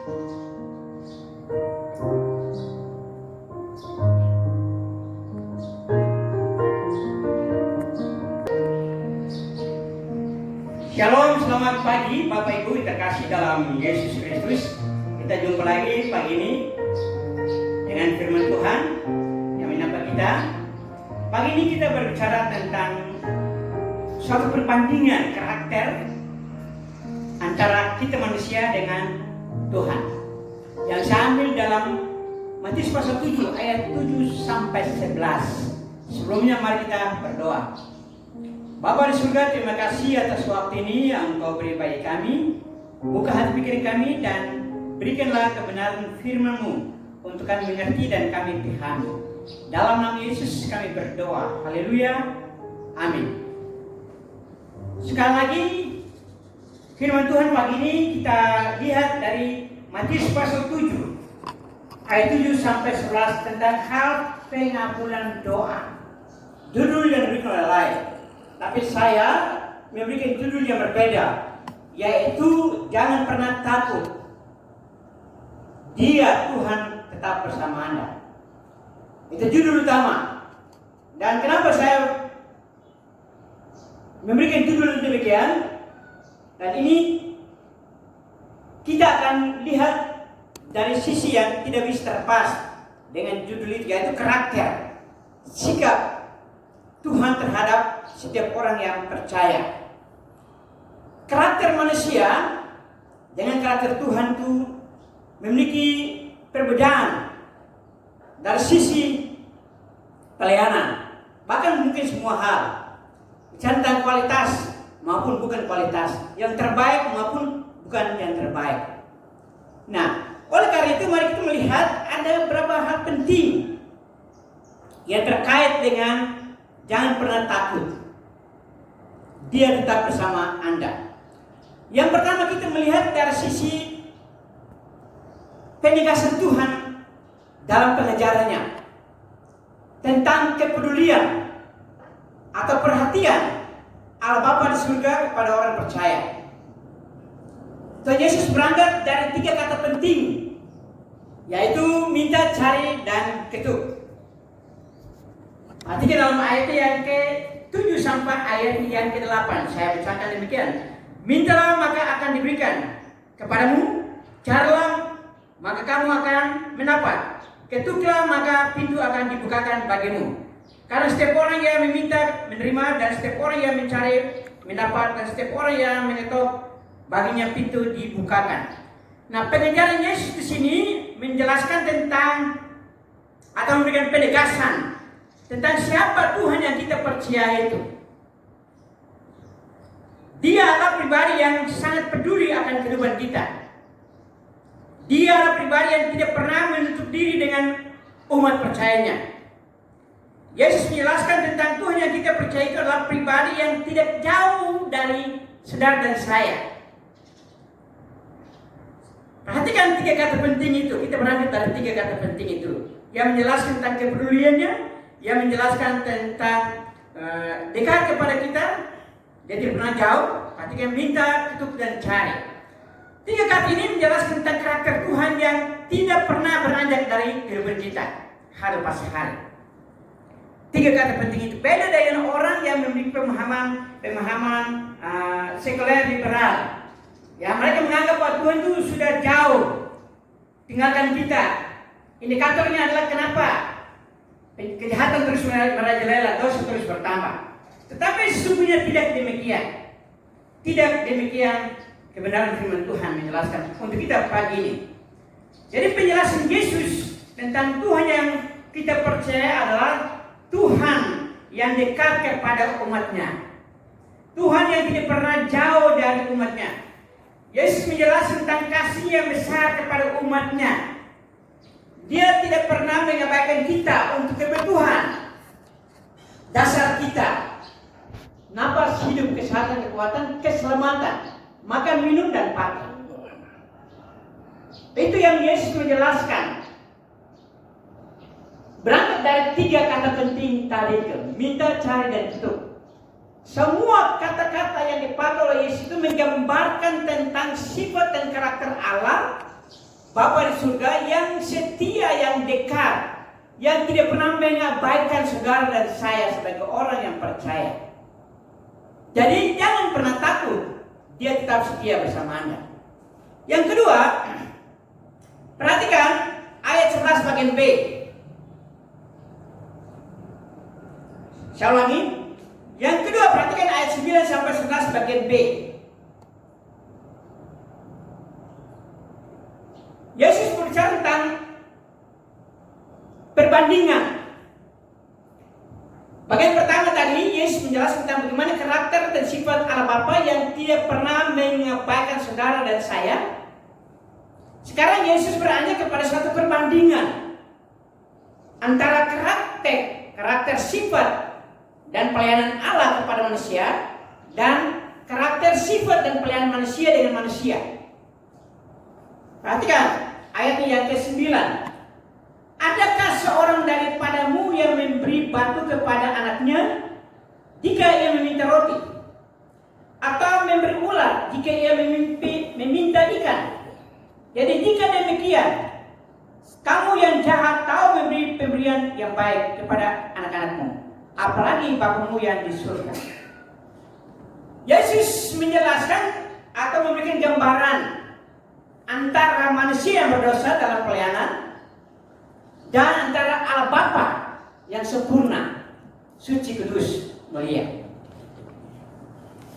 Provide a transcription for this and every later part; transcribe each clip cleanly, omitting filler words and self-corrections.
Shalom, selamat pagi Bapak Ibu terkasih dalam Yesus Kristus. Kita jumpa lagi pagi ini dengan firman Tuhan yang menyapa kita. Pagi ini kita berbicara tentang suatu perbandingan karakter antara kita manusia dengan Tuhan, yang saya ambil dalam Matius pasal 7 ayat 7 sampai 11. Sebelumnya mari kita berdoa. Bapa di surga, terima kasih atas waktu ini yang Engkau beri bagi kami. Buka hati pikiran kami dan berikanlah kebenaran firman-Mu untuk kami mengerti dan kami pahami. Dalam nama Yesus kami berdoa. Haleluya. Amin. Sekali lagi firman Tuhan pagi ini kita lihat dari Matius pasal 7 ayat 7 sampai 11 tentang hal pengampunan doa. Judul yang diberikan oleh lain. Tapi saya memberikan judul yang berbeda, yaitu jangan pernah takut. Dia Tuhan tetap bersama Anda. Itu judul utama. Dan kenapa saya memberikan judul demikian? Dan ini kita akan lihat dari sisi yang tidak bisa terlepas dengan judul itu, yaitu karakter, sikap Tuhan terhadap setiap orang yang percaya. Karakter manusia dengan karakter Tuhan itu memiliki perbedaan dari sisi pelayanan, bahkan mungkin semua hal, tentang kualitas maupun bukan kualitas, yang terbaik maupun bukan yang terbaik. Nah, oleh karena itu mari kita melihat ada beberapa hal penting yang terkait dengan jangan pernah takut. Dia tetap bersama Anda. Yang pertama kita melihat dari sisi penegasan Tuhan dalam pengajarannya tentang kepedulian atau perhatian Allah Bapa di surga kepada orang percaya. Tuhan Yesus berangkat dari 3 kata penting, yaitu minta, cari, dan ketuk. Artinya dalam ayat yang ke-7 sampai ayat yang ke-8 saya bacakan demikian. Mintalah maka akan diberikan kepadamu, carilah maka kamu akan mendapat, ketuklah maka pintu akan dibukakan bagimu. Karena setiap orang yang meminta menerima, dan setiap orang yang mencari mendapat, dan setiap orang yang mengetuk baginya pintu dibukakan. Nah, pengajaran Yesus di sini menjelaskan tentang atau memberikan penegasan tentang siapa Tuhan yang kita percaya itu. Dia adalah pribadi yang sangat peduli akan kehidupan kita. Dia adalah pribadi yang tidak pernah menutup diri dengan umat percayanya. Yesus menjelaskan tentang Tuhan yang kita percaya itu adalah pribadi yang tidak jauh dari saudara dan saya. Perhatikan 3 kata penting itu. Kita berangkat dari 3 kata penting itu yang menjelaskan tentang kepeduliannya, yang menjelaskan tentang dekat kepada kita. Dia tidak pernah jauh. Artinya minta, ketuk, dan cari. 3 kata ini menjelaskan tentang karakter Tuhan yang tidak pernah beranjak dari kehidupan kita hari pas hari. 3 kata penting itu beda dengan orang yang memiliki pemahaman sekuler liberal. Ya, mereka menganggap bahwa Tuhan itu sudah jauh tinggalkan kita. Indikatornya adalah kenapa kejahatan terus merajalela, dosa terus bertambah. Tetapi sesungguhnya tidak demikian. Tidak demikian kebenaran firman Tuhan menjelaskan untuk kita pagi ini. Jadi penjelasan Yesus tentang Tuhan yang kita percaya adalah Tuhan yang dekat kepada umatnya. Tuhan yang tidak pernah jauh dari umatnya. Yesus menjelaskan tentang kasih yang besar kepada umatnya. Dia tidak pernah mengabaikan kita untuk kebutuhan dasar kita. Napas, hidup, kesehatan, kekuatan, keselamatan, makan, minum, dan pakai. Itu yang Yesus menjelaskan. Berangkat dari 3 kata penting tadi itu, minta, cari, dan ketuk. Semua kata-kata yang dipakai oleh Yesus itu menggambarkan tentang sifat dan karakter Allah Bapa di surga yang setia, yang dekat, yang tidak pernah mengabaikan saudara dan saya sebagai orang yang percaya. Jadi jangan pernah takut, dia tetap setia bersama Anda. Yang kedua, perhatikan ayat 11 bagian B. Saya ulangi. Yang kedua, perhatikan ayat 9 sampai 11 bagian B. Yesus berbicara tentang perbandingan. Bagian pertama tadi, Yesus menjelaskan tentang bagaimana karakter dan sifat Allah Bapa yang tidak pernah mengabaikan saudara dan saya. Sekarang Yesus beranjak kepada suatu perbandingan antara karakter sifat dan pelayanan Allah kepada manusia dan karakter sifat dan pelayanan manusia dengan manusia. Perhatikan ayat yang ke-9. Adakah seorang daripadamu yang memberi batu kepada anaknya jika ia meminta roti? Atau memberi ular jika ia meminta ikan? Jadi jika demikian, kamu yang jahat tahu memberi pemberian yang baik kepada anak-anakmu, apalagi Bapamu yang di surga. Yesus menjelaskan atau memberikan gambaran antara manusia yang berdosa dalam pelayanan dan antara Allah Bapa yang sempurna, suci, kudus, mulia.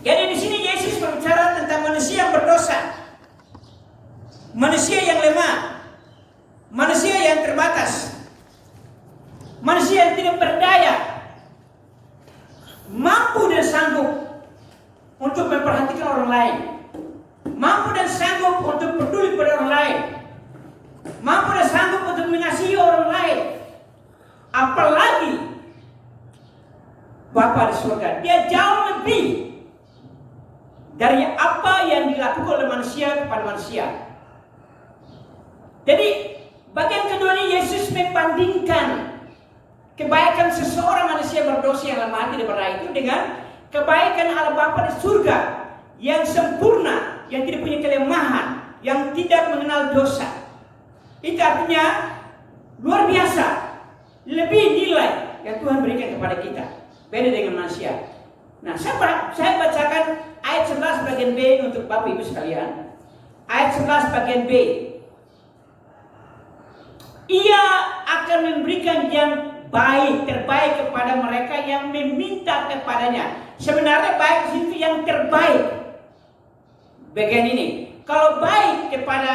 Jadi di sini Yesus berbicara tentang manusia yang berdosa, manusia yang lemah, manusia yang terbatas, manusia yang tidak berdaya, mampu dan sanggup untuk memperhatikan orang lain, mampu dan sanggup untuk peduli pada orang lain, mampu dan sanggup untuk mengasihi orang lain. Apalagi Bapa di surga, dia jauh lebih dari apa yang dilakukan oleh manusia kepada manusia. Jadi bagian kedua ini Yesus membandingkan kebaikan seseorang manusia berdosa yang lemah tidak berdaya itu dengan kebaikan Allah Bapa di surga yang sempurna, yang tidak punya kelemahan, yang tidak mengenal dosa. Itu artinya luar biasa, lebih nilai yang Tuhan berikan kepada kita, beda dengan manusia. Nah, saya bacakan ayat 11 bagian B untuk Bapak Ibu sekalian. Ayat 11 bagian B. Ia akan memberikan yang terbaik kepada mereka yang meminta kepadanya. Sebenarnya baik itu yang terbaik. Bagian ini, kalau baik kepada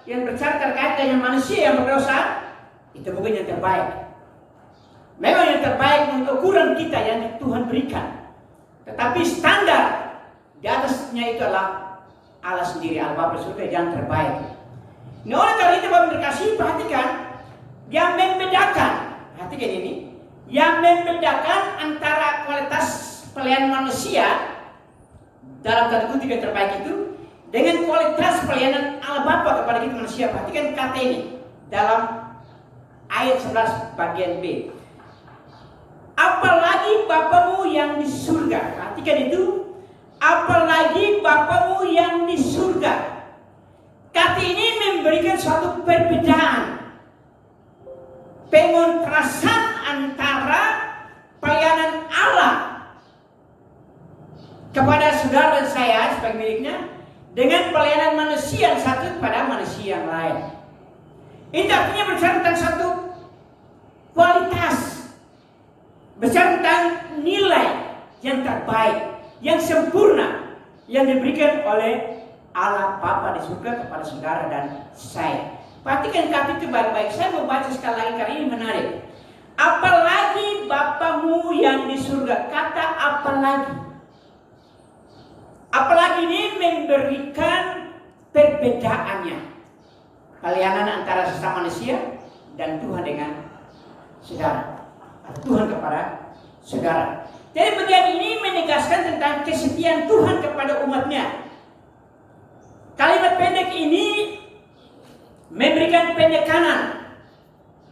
yang berbicara terkait dengan manusia yang berdosa, itu bukan yang terbaik. Memang yang terbaik untuk ukuran kita yang Tuhan berikan. Tetapi standar di atasnya itu adalah Allah sendiri, Allah Bapa surga yang terbaik. Nah, oleh karena itu Bapak dikasih, perhatikan yang membedakan. Perhatikan ini, yang membedakan antara kualitas pelayanan manusia dalam tanda kutip yang terbaik itu dengan kualitas pelayanan Allah Bapa kepada kita manusia. Perhatikan kata ini dalam ayat 11 bagian B. Apalagi Bapamu yang di surga. Perhatikan itu, apalagi Bapamu yang di surga. Kata ini memberikan suatu perbedaan, pengontrasan antara pelayanan Allah kepada saudara dan saya sebagai miliknya dengan pelayanan manusia yang satu kepada manusia yang lain. Ini artinya berbicara tentang satu kualitas, berbicara tentang nilai yang terbaik, yang sempurna, yang diberikan oleh Allah Bapa di surga kepada saudara dan saya. Perhatikan kata itu baik-baik. Saya mau baca sekali lagi karena ini menarik. Apalagi Bapamu yang di surga. Kata apalagi. Apalagi ini memberikan perbedaannya. Pelayanan antara sesama manusia dan Tuhan dengan saudara. Atau Tuhan kepada saudara. Jadi bagian ini menegaskan tentang kesetiaan Tuhan kepada umatnya. Kalimat pendek ini memberikan penekanan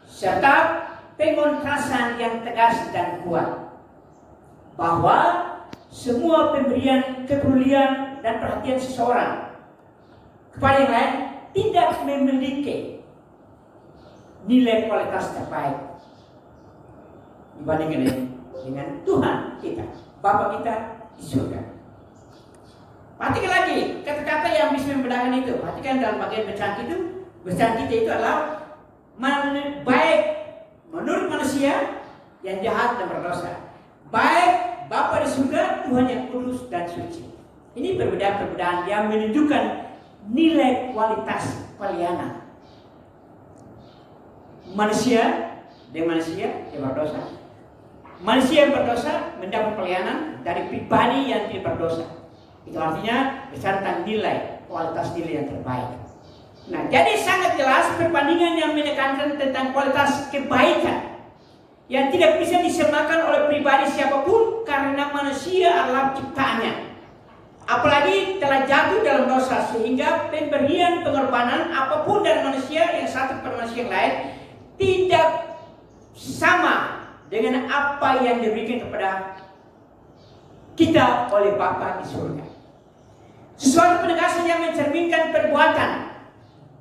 serta pengontrasan yang tegas dan kuat bahwa semua pemberian kepedulian dan perhatian seseorang kepada yang lain tidak memiliki nilai kualitas terbaik dibandingkan dengan Tuhan kita, Bapa kita di surga. Perhatikan lagi kata-kata yang bisa membedakan itu. Perhatikan dalam bagian bacaan kita itu adalah baik menurut manusia yang jahat dan berdosa, baik Bapa di surga, Tuhan yang kudus dan suci. Ini perbedaan-perbedaan yang menunjukkan nilai kualitas pelayanan. Manusia dengan manusia yang berdosa. Manusia yang berdosa mendapat pelayanan dari pribadi yang tidak berdosa. Itu artinya bicara tentang nilai, kualitas nilai yang terbaik. Nah, jadi sangat jelas perbandingan yang menekankan tentang kualitas kebaikan yang tidak bisa disamakan oleh pribadi siapapun karena manusia adalah ciptaannya. Apalagi telah jatuh dalam dosa sehingga pemberian pengorbanan apapun dari manusia yang satu kepada manusia yang lain tidak sama dengan apa yang diberikan kepada kita oleh Bapa di surga. Sesuatu penegasan yang mencerminkan perbuatan,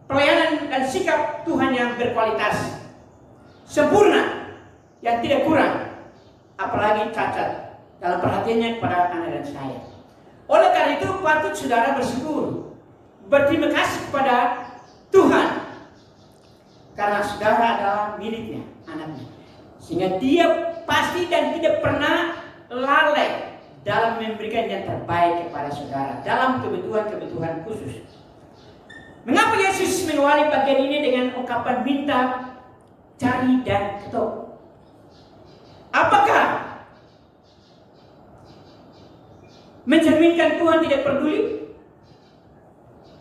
pelayanan dan sikap Tuhan yang berkualitas, sempurna, yang tidak kurang, apalagi cacat dalam perhatiannya kepada anak dan saya. Oleh karena itu patut saudara bersyukur, berterima kasih kepada Tuhan karena saudara adalah miliknya, anaknya, sehingga dia pasti dan tidak pernah lalai dalam memberikan yang terbaik kepada saudara dalam kebutuhan-kebutuhan khusus. Mengapa Yesus mengawali bagian ini dengan ungkapan minta, cari, dan ketuk? Apakah mencerminkan Tuhan tidak peduli?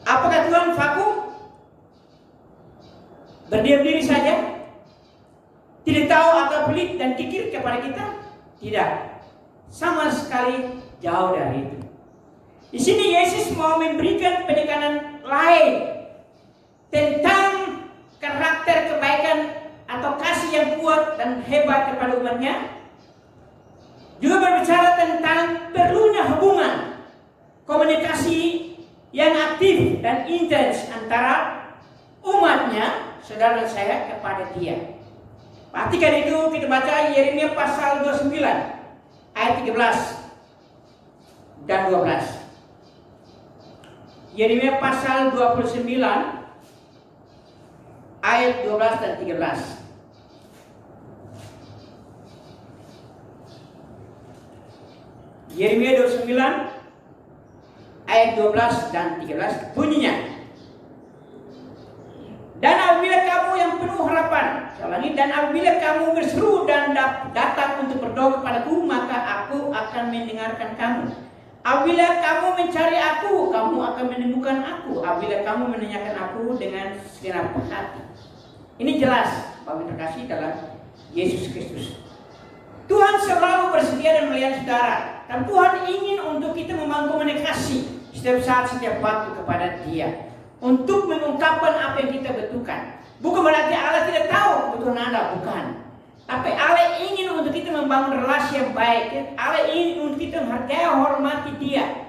Apakah Tuhan vakum? Berdiam diri saja? Tidak tahu atau pelit dan kikir kepada kita? Tidak. Sama sekali jauh dari itu. Di sini Yesus mau memberikan penekanan lain tentang karakter kebaikan atau kasih yang kuat dan hebat kepada umatnya. Juga berbicara tentang perlunya hubungan komunikasi yang aktif dan intens antara umatnya, saudara dan saya, kepada dia. Perhatikan itu, kita baca Yeremia pasal 29 ayat 13 dan 12. Yeremia pasal 29 ayat 12 dan 13. Yeremia 29 ayat 12 dan 13 bunyinya. Dan apabila kamu yang penuh harapan, dan apabila kamu berseru dan datang untuk berdoa kepadaku, maka aku akan mendengarkan kamu. Apabila kamu mencari aku, kamu akan menemukan aku. Apabila kamu menanyakan aku dengan segenap hati. Ini jelas Bapak terkasih dalam Yesus Kristus. Tuhan selalu bersedia dan melayani saudara. Dan Tuhan ingin untuk kita membangun komunikasi setiap saat, setiap waktu kepada Dia, untuk mengungkapkan apa yang kita butuhkan. Bukan berarti Allah tidak tahu kebutuhan Anda, bukan. Tapi Allah ingin untuk kita membangun relasi yang baik. Allah ingin untuk kita menghargai, hormati Dia,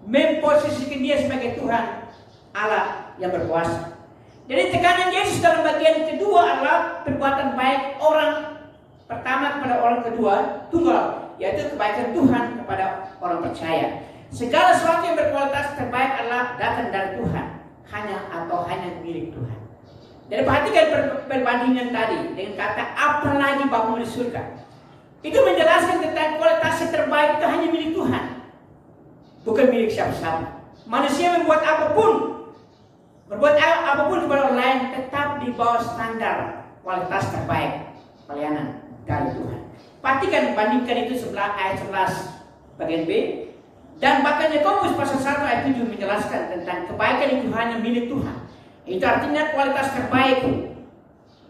memposisikan Dia sebagai Tuhan Allah yang berkuasa. Jadi tekanan Yesus dalam bagian kedua adalah perbuatan baik orang pertama kepada orang kedua tunggal, yaitu kebaikan Tuhan kepada orang percaya. Segala sesuatu yang berkualitas terbaik adalah datang dari Tuhan, hanya milik Tuhan. Jadi perhatikan perbandingan tadi dengan kata apalagi Bapa di surga. Itu menjelaskan tentang kualitas yang terbaik itu hanya milik Tuhan, bukan milik siapa-siapa. Manusia membuat apapun, berbuat apapun kepada orang lain tetap di bawah standar kualitas terbaik pelayanan dari Tuhan. Perhatikan, bandingkan itu sebelah ayat 11 bagian B. Dan bahkan Yakobus pasal 1 ayat 7 menjelaskan tentang kebaikan itu hanya milik Tuhan. Itu artinya kualitas terbaik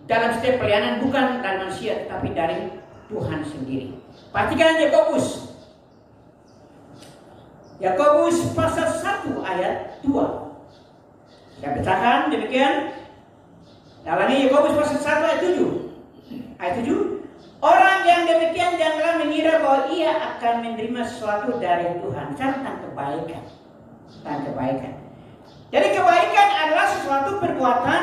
dalam setiap pelayanan bukan dari manusia, tetapi dari Tuhan sendiri. Perhatikan Yakobus. Yakobus pasal 1 ayat 2. Saya bacakan demikian. Dalamnya Yakobus pasal 1 ayat 7. Ayat 7. Orang yang demikian janganlah mengira bahwa ia akan menerima sesuatu dari Tuhan tentang kebaikan. Jadi kebaikan adalah sesuatu perbuatan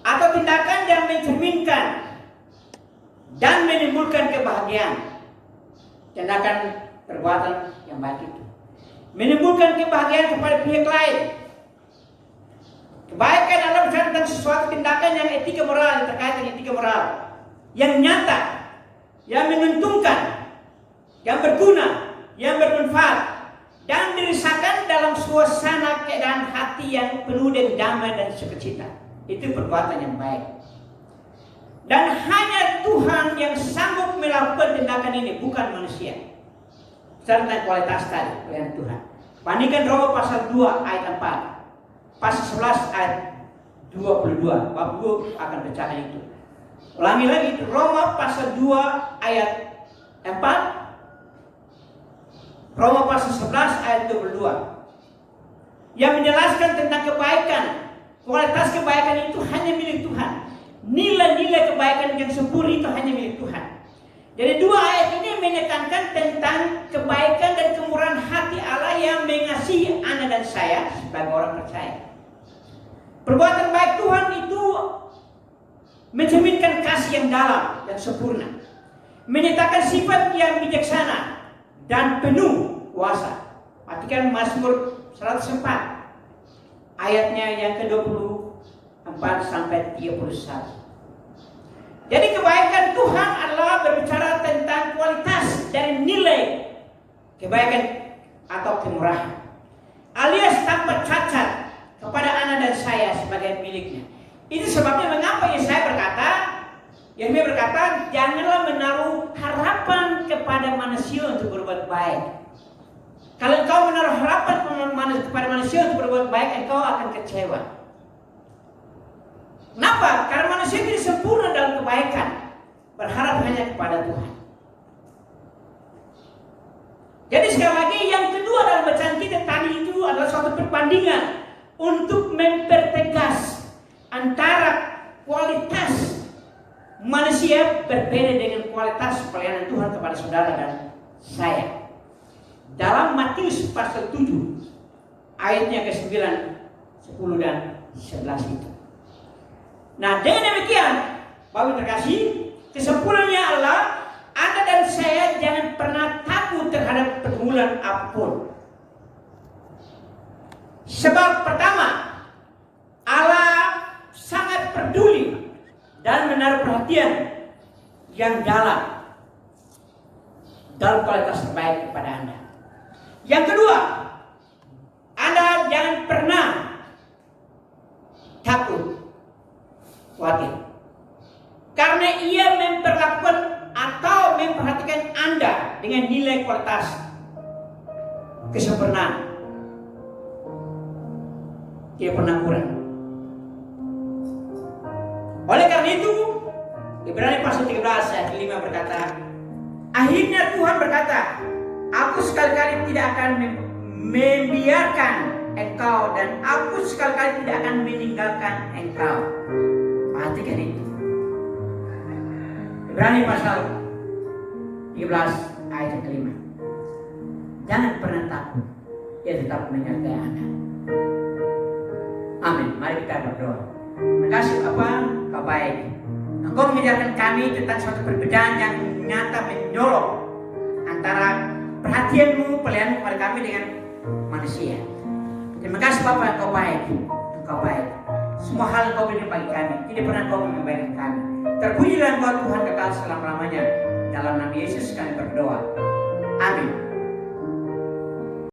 atau tindakan yang mencerminkan dan menimbulkan kebahagiaan. Tindakan perbuatan yang baik itu menimbulkan kebahagiaan kepada pihak lain. Kebaikan adalah bicara tentang sesuatu tindakan yang etika moral, yang terkait dengan etika moral, yang nyata, yang menguntungkan, yang berguna, yang bermanfaat, dan dirasakan dalam suasana keadaan hati yang penuh dengan damai dan sukacita. Itu perbuatan yang baik. Dan hanya Tuhan yang sanggup melakukan tindakan ini, bukan manusia. Serta kualitas tadi, pilihan Tuhan. Bandingkan Roma pasal 2 ayat 4, pasal 11 ayat 22. Bapak Ibu akan bacakan itu. Ulangi lagi, Roma pasal 2 ayat 4, Roma pasal 11 ayat 22. Yang menjelaskan tentang kebaikan. Kualitas kebaikan itu hanya milik Tuhan. Nilai-nilai kebaikan yang sempurna itu hanya milik Tuhan. Jadi dua ayat ini menekankan tentang kebaikan dan kemurahan hati Allah yang mengasihi Anda dan saya sebagai orang percaya. Perbuatan baik Tuhan itu mencerminkan kasih yang dalam dan sempurna, menyatakan sifat yang bijaksana dan penuh kuasa. Perhatikan Mazmur 104 ayatnya yang ke-24 sampai 31. Jadi kebaikan Tuhan adalah berbicara tentang kualitas dari nilai kebaikan atau kemurahan, alias tanpa cacat kepada anak dan saya sebagai miliknya. Itu sebabnya mengapa Yeremia berkata, janganlah menaruh harapan kepada manusia untuk berbuat baik. Kalau engkau menaruh harapan kepada manusia untuk berbuat baik, engkau akan kecewa. Kenapa? Karena manusia tidak sempurna dalam kebaikan. Berharap hanya kepada Tuhan. Jadi sekali lagi, yang kedua dalam bacaan kita tadi itu adalah suatu perbandingan untuk mempertegas antara kualitas manusia berbeda dengan kualitas pelayanan Tuhan kepada saudara dan saya. Dalam Matius pasal 7 ayatnya ke-9, 10 dan 11 itu. Nah, dengan demikian, Bapak terkasih, kesimpulannya adalah Anda dan saya jangan pernah takut terhadap pergumulan apapun. Sebab pertama, Allah sangat peduli dan menaruh perhatian yang dalam kualitas terbaik kepada Anda. Yang kedua, Anda jangan pernah takut, khawatir, karena Ia memperlakukan atau memperhatikan Anda dengan nilai kualitas kesempurnaan. Tidak pernah kurang. Oleh karena itu, Ibrani pasal 13 ayat 5 berkata, akhirnya Tuhan berkata, aku sekali-kali tidak akan membiarkan engkau dan aku sekali-kali tidak akan meninggalkan engkau. Perhatikan itu. Ibrani pasal 13 ayat ke-5. Jangan pernah takut, Ia tetap menyertai Anda. Amin. Mari kita berdoa. Terima kasih Bapa, Kau baik. Engkau mengajarkan kami tentang suatu perbedaan yang nyata menyorok antara perhatianmu, pelayanan kepada kami dengan manusia. Terima kasih Bapa, Engkau baik. Engkau baik. Semua hal Engkau berikan bagi kami. Tidak pernah Engkau mengabaikan kami. Terpujilah Engkau Tuhan kekal selama-lamanya. Dalam nama Yesus kami berdoa.